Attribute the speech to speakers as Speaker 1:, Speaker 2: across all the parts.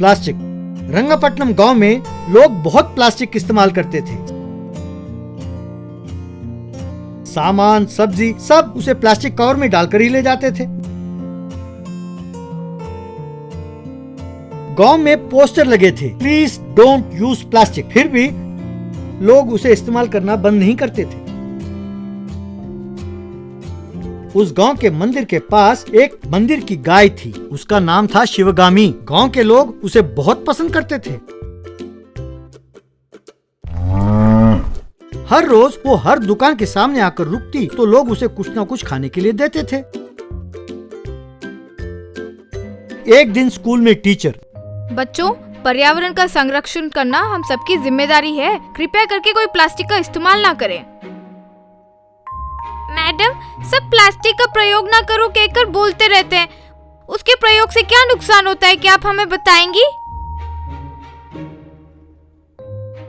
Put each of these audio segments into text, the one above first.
Speaker 1: Plastic. रंगापट्टनम गांव में लोग बहुत प्लास्टिक इस्तेमाल करते थे। सामान, सब्जी सब उसे प्लास्टिक कवर में डालकर ही ले जाते थे। गांव में पोस्टर लगे थे, प्लीज डोंट यूज प्लास्टिक, फिर भी लोग उसे इस्तेमाल करना बंद नहीं करते थे। उस गांव के मंदिर के पास एक मंदिर की गाय थी, उसका नाम था शिवगामी। गांव के लोग उसे बहुत पसंद करते थे। हर रोज वो हर दुकान के सामने आकर रुकती तो लोग उसे कुछ न कुछ खाने के लिए देते थे। एक दिन स्कूल में टीचर,
Speaker 2: बच्चों, पर्यावरण का संरक्षण करना हम सबकी जिम्मेदारी है। कृपया करके कोई प्लास्टिक का इस्तेमाल ना करें। मैडम, सब प्लास्टिक का प्रयोग ना करो कहकर बोलते रहते हैं। उसके प्रयोग से क्या नुकसान होता है, क्या आप हमें बताएंगी?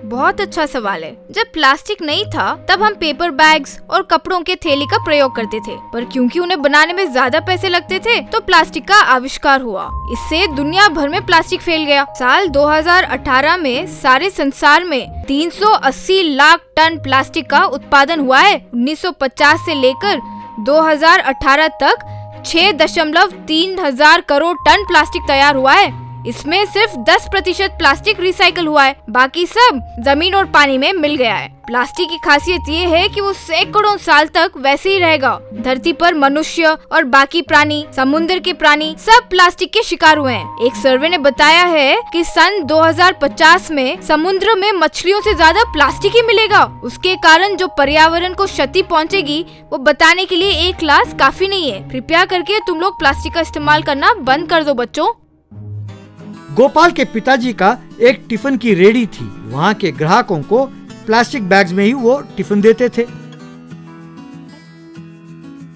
Speaker 2: बहुत अच्छा सवाल है। जब प्लास्टिक नहीं था तब हम पेपर बैग्स और कपड़ों के थैली का प्रयोग करते थे, पर क्योंकि उन्हें बनाने में ज्यादा पैसे लगते थे तो प्लास्टिक का आविष्कार हुआ। इससे दुनिया भर में प्लास्टिक फैल गया। साल 2018 में सारे संसार में 380 लाख टन प्लास्टिक का उत्पादन हुआ है। 1950 से लेकर 2018 तक 6.3 हजार करोड़ टन प्लास्टिक तैयार हुआ है। इसमें सिर्फ 10% प्लास्टिक रिसाइकल हुआ है, बाकी सब जमीन और पानी में मिल गया है। प्लास्टिक की खासियत ये है कि वो सैकड़ों साल तक वैसे ही रहेगा। धरती पर मनुष्य और बाकी प्राणी, समुद्र के प्राणी सब प्लास्टिक के शिकार हुए हैं। एक सर्वे ने बताया है कि सन 2050 में समुद्र में मछलियों से ज्यादा प्लास्टिक ही मिलेगा। उसके कारण जो पर्यावरण को क्षति पहुंचेगी वो बताने के लिए एक क्लास काफी नहीं है। कृपया करके तुम लोग प्लास्टिक का इस्तेमाल करना बंद कर दो बच्चों।
Speaker 1: गोपाल के पिताजी का एक टिफिन की रेडी थी। वहाँ के ग्राहकों को प्लास्टिक बैग्स में ही वो टिफिन देते थे।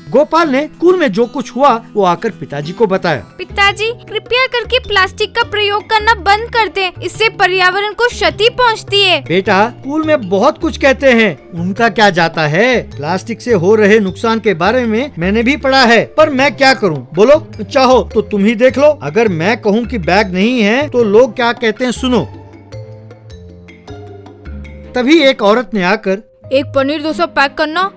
Speaker 1: गोपाल ने स्कूल में जो कुछ हुआ वो आकर पिताजी को बताया।
Speaker 2: पिताजी, कृपया करके प्लास्टिक का प्रयोग करना बंद कर दें, इससे पर्यावरण को क्षति पहुंचती है।
Speaker 1: बेटा, स्कूल में बहुत कुछ कहते हैं, उनका क्या जाता है। प्लास्टिक से हो रहे नुकसान के बारे में मैंने भी पढ़ा है, पर मैं क्या करूं? बोलो, चाहो तो तुम ही देख लो। अगर मैं कहूं कि बैग नहीं है तो लोग क्या कहते हैं, सुनो। तभी एक औरत ने आकर,
Speaker 2: एक पनीर डोसा पैक करना।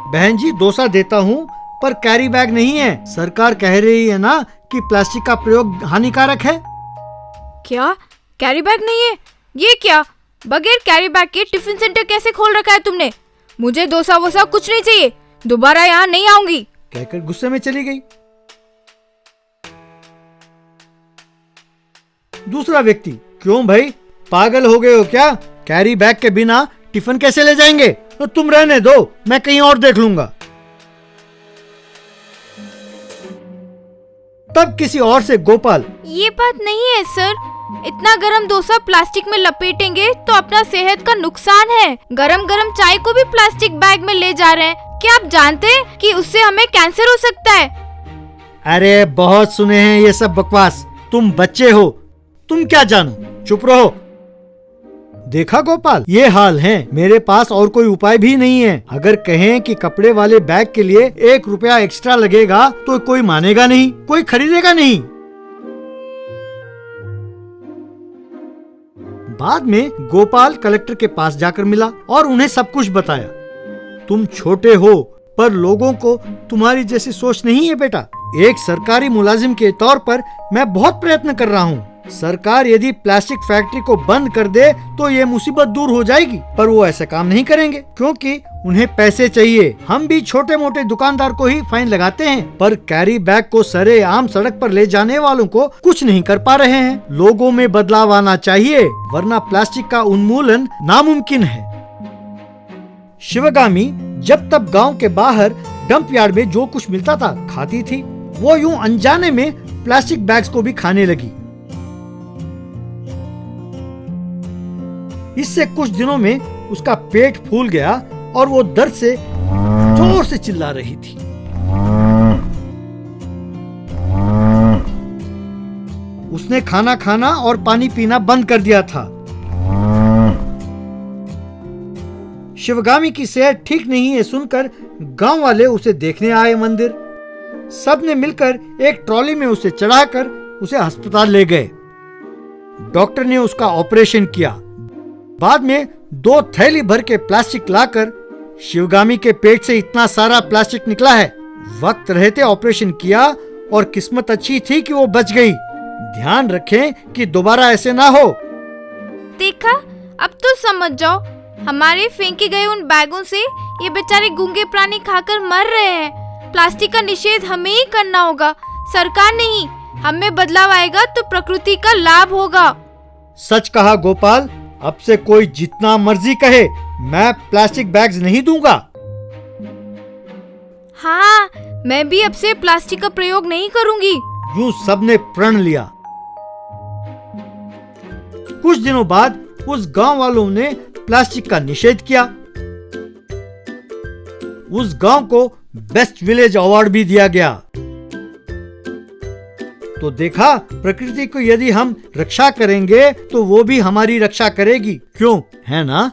Speaker 1: बहन जी, डोसा देता हूँ, पर कैरी बैग नहीं है। सरकार कह रही है ना कि प्लास्टिक का प्रयोग हानिकारक है।
Speaker 2: क्या कैरी बैग नहीं है? ये क्या, बगैर कैरी बैग के टिफिन सेंटर कैसे खोल रखा है तुमने? मुझे डोसा वोसा कुछ नहीं चाहिए, दोबारा यहाँ नहीं आऊंगी,
Speaker 1: कहकर गुस्से में चली गई। दूसरा व्यक्ति, क्यों भाई, पागल हो गए हो क्या? कैरी बैग के बिना टिफिन कैसे ले जाएंगे? तो तुम रहने दो, मैं कहीं और देख लूंगा। तब किसी और से गोपाल,
Speaker 2: ये बात नहीं है सर, इतना गरम डोसा प्लास्टिक में लपेटेंगे तो अपना सेहत का नुकसान है। गरम गरम चाय को भी प्लास्टिक बैग में ले जा रहे हैं। क्या आप जानते हैं कि उससे हमें कैंसर हो सकता है?
Speaker 1: अरे बहुत सुने हैं ये सब बकवास। तुम बच्चे हो, तुम क्या जानो, चुप रहो। देखा गोपाल, ये हाल है। मेरे पास और कोई उपाय भी नहीं है। अगर कहें कि कपड़े वाले बैग के लिए 1 रुपया एक्स्ट्रा लगेगा तो कोई मानेगा नहीं, कोई खरीदेगा नहीं। बाद में गोपाल कलेक्टर के पास जाकर मिला और उन्हें सब कुछ बताया। तुम छोटे हो, पर लोगों को तुम्हारी जैसी सोच नहीं है बेटा। एक सरकारी मुलाजिम के तौर पर मैं बहुत प्रयत्न कर रहा हूँ। सरकार यदि प्लास्टिक फैक्ट्री को बंद कर दे तो ये मुसीबत दूर हो जाएगी, पर वो ऐसा काम नहीं करेंगे क्योंकि उन्हें पैसे चाहिए। हम भी छोटे मोटे दुकानदार को ही फाइन लगाते हैं, पर कैरी बैग को सरेआम सड़क पर ले जाने वालों को कुछ नहीं कर पा रहे हैं। लोगों में बदलाव आना चाहिए, वरना प्लास्टिक का उन्मूलन नामुमकिन है। शिवगामी जब तब गांव के बाहर डंप यार्ड में जो कुछ मिलता था खाती थी। वो यूं अनजाने में प्लास्टिक बैग्स को भी खाने लगी। इससे कुछ दिनों में उसका पेट फूल गया और वो दर्द से जोर से चिल्ला रही थी। उसने खाना खाना और पानी पीना बंद कर दिया था। शिवगामी की सेहत ठीक नहीं है सुनकर गांव वाले उसे देखने आए मंदिर। सबने मिलकर एक ट्रॉली में उसे चढ़ाकर उसे अस्पताल ले गए। डॉक्टर ने उसका ऑपरेशन किया। बाद में 2 थैली भर के प्लास्टिक लाकर शिवगामी के पेट से इतना सारा प्लास्टिक निकला है। वक्त रहते ऑपरेशन किया और किस्मत अच्छी थी कि वो बच गई। ध्यान रखें कि दोबारा ऐसे ना हो।
Speaker 2: देखा, अब तो समझ जाओ, हमारे फेंके गए उन बैगों से ये बेचारे गूंगे प्राणी खाकर मर रहे हैं। प्लास्टिक का निषेध हमें ही करना होगा, सरकार नहीं। हमें बदलाव आएगा तो प्रकृति का लाभ होगा।
Speaker 1: सच कहा गोपाल, अब से कोई जितना मर्जी कहे, मैं प्लास्टिक बैग्स नहीं दूंगा।
Speaker 2: हाँ, मैं भी अब से प्लास्टिक का प्रयोग नहीं करूंगी।
Speaker 1: यूं सबने प्रण लिया। कुछ दिनों बाद उस गांव वालों ने प्लास्टिक का निषेध किया। उस गांव को बेस्ट विलेज अवार्ड भी दिया गया। तो देखा, प्रकृति को यदि हम रक्षा करेंगे तो वो भी हमारी रक्षा करेगी। क्यों, है ना?